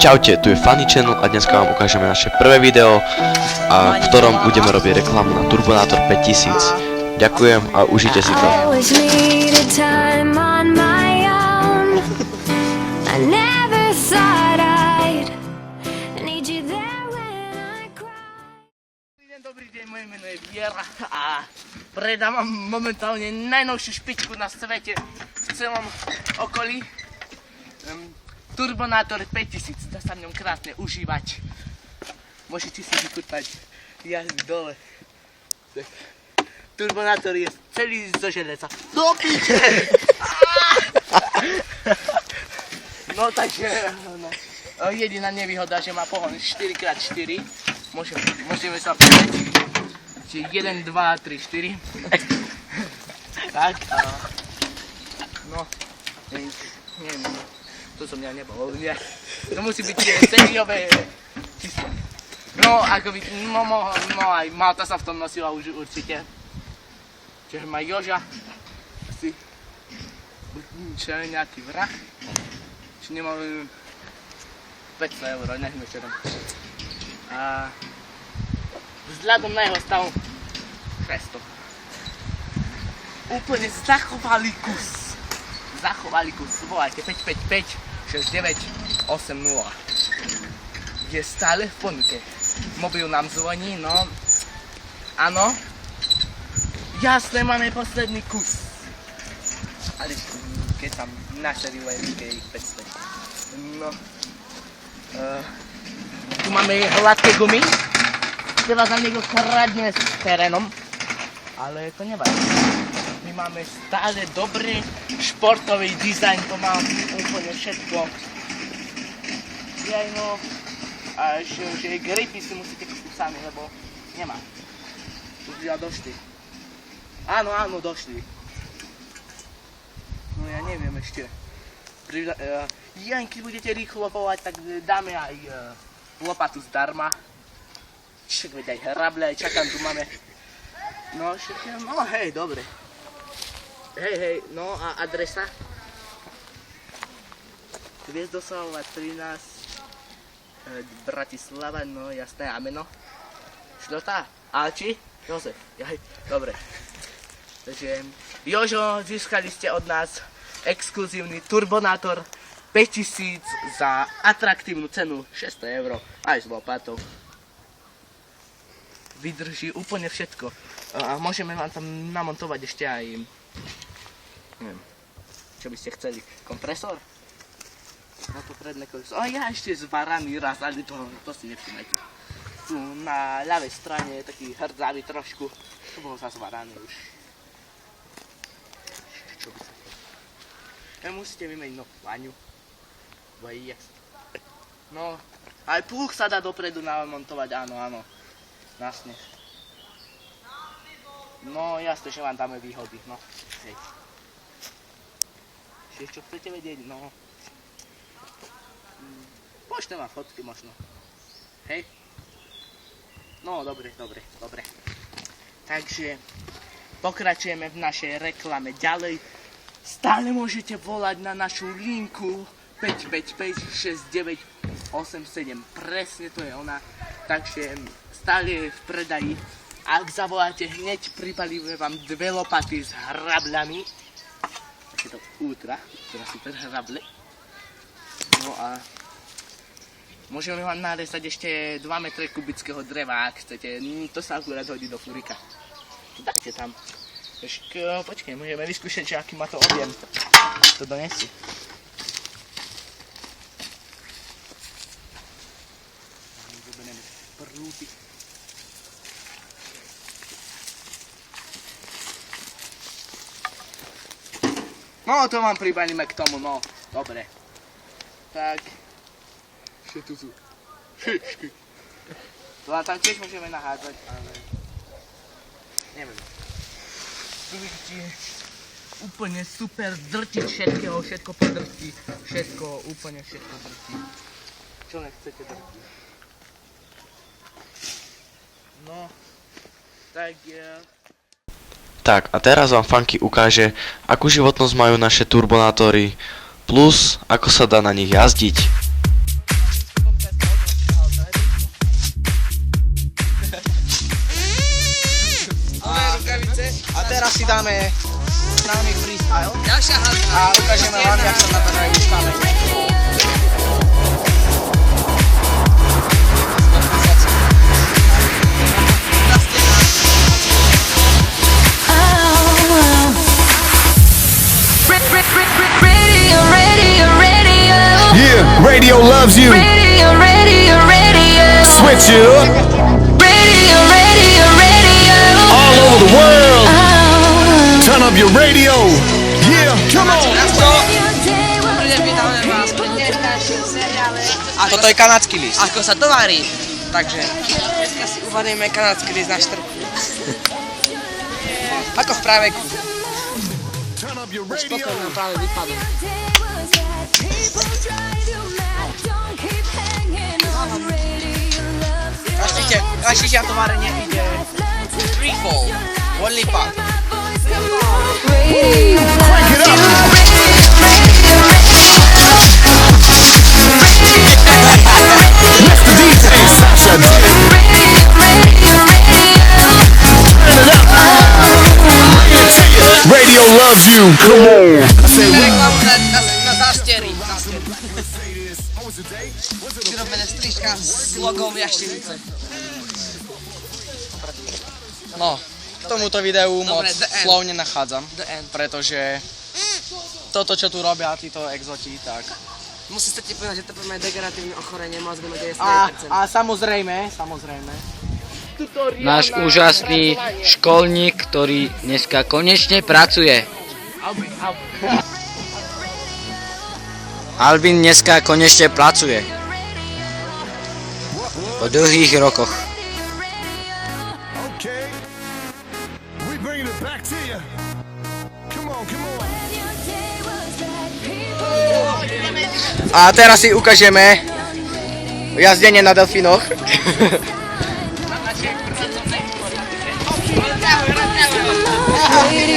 Čaute, tu je Funny Channel a dneska vám ukážeme naše prvé video, v ktorom budeme robiť reklamu na Turbonátor 5000. Ďakujem a užite si to. Dobrý deň, moje meno je Viera a predávam momentálne najnovšiu špičku na svete v celom okolí. Turbonátor 5000, dá sa v ňom krásne užívať. Môžete si vychutnať jazdy dole. Turbonátor je celý zo železa. Do piče! No takže, jediná nevýhoda, že má pohon 4x4. Môžeme sa povedať, čiže 1, 2, 3, 4. Tak, no, neviem. To som ja nebol, nie. To musí byť sériové číslo. No, ako by, aj Malta sa v tom nosila už určite. Čiže má Joža, asi, čo je nejaký vrah. Čiže nemal 500 eur, nechme čo tam. A vzhľadom na jeho stav 600. Úplne zachovali kus. Volajte 555 69 80. Je stále v ponuke. Mobil nám zvoní, no. Áno. Jasné, máme posledný kus. Ale keď tam našerilo je ich 500. No. Tu máme hladké gumy. Teraz nám niekto kradne s terénom. Ale to nevadí. My máme stále dobrý športový dizajn, to má úplne všetko. No, a že gripy si musíte kúpiť sami, lebo nemá. Už ja došli. Áno, došli. No ja neviem ešte. Keď budete rýchlo volať, tak dáme aj lopatu zdarma. Však veď aj hrable, aj čakám, tu máme. No hej, dobre. Hej, no a adresa? Hviezdoslavova 13, Bratislava, no jasné, a meno? Šľota? Alči? Jozef, jaj, dobre. Takže, Jožo, získali ste od nás exkluzívny Turbonátor 5000 za atraktívnu cenu 600 eur, aj s lopatou. Vydrží úplne všetko. A môžeme vám tam namontovať ešte aj, neviem, čo by ste chceli, kompresor? Na to predné koleso. Ja ešte zvaraný raz, ale to si nevšimajte. Tu na ľavej strane je taký hrdzavý trošku, to bol zazvaraný už. Čo by sa to? Musíte vymeniť novú paňu. No, aj plúh sa dá dopredu namontovať, áno. Jasne. No jasne, že vám dáme výhody, no. Hej. Ešte čo chcete vedieť, no. Pošlem vám fotky možno. Hej. No, dobre. Takže, pokračujeme v našej reklame ďalej. Stále môžete volať na našu linku 555 69 87. Presne to je ona. Takže, stále je v predaji. Ak zavoláte, hneď pribalíme vám 2 lopaty s hrabľami. Takéto ultra super hrable. No a môžeme vám narezať ešte 2 metre kubického dreva, ak chcete. To sa akurát hodí do furika. Dáte tam. Počkaj, môžeme vyskúšať, že aký má to objem. To donesie. Zoberieme prúty. No, to vám pribalíme k tomu, no. Dobre. Tak. Čo tu sú? Šišky. To tam tiež môžeme nahádzať, ale... neviem. Tu vidíte úplne super drti všetkého, všetko podrtí. Úplne všetko drtí. Čo nechcete drtí? No, tak Tak a teraz vám Funky ukáže, akú životnosť majú naše turbonátory, plus ako sa dá na nich jazdiť. teraz si dáme známy freestyle Ďalšia hádka. a ukážeme vám, jak sa napadajú kamene. Radio, radio, radio. Yeah, radio loves you. Radio, radio, radio. Switch it up Radio, radio, radio. all over the world. Oh. Turn up your radio. Yeah, come on. Vítame vás pri dnešnom seriále. Toto je kanadský list. Ako sa to varí? Takže dneska si uvadieme kanadský list na štrku. Ako v praveku. Turn up your radio. Spokojno práve vypadol. Každý to varenie ide threefold. Only part. Crank it up. Mr. DJ Sasha D. Radio loves you. Come on. I say we. Reklamu na zástieri. Vyrobené strižka s logom jaštenice. No, k tomuto videu moc Dobre, the end. slov nenachádzam, The end. pretože toto, čo tu robia títo exoti, tak... Musí sa ti povedať, že to máme degeneratívne ochorenie mozgu na 99%. A samozrejme, Náš úžasný školník, ktorý dneska konečne pracuje. Albin dneska konečne pracuje. Po dlhých rokoch. Okay. We bringing it back to you. Come on, come on. A teraz si ukážeme jazdenie na delfínoch. Radio,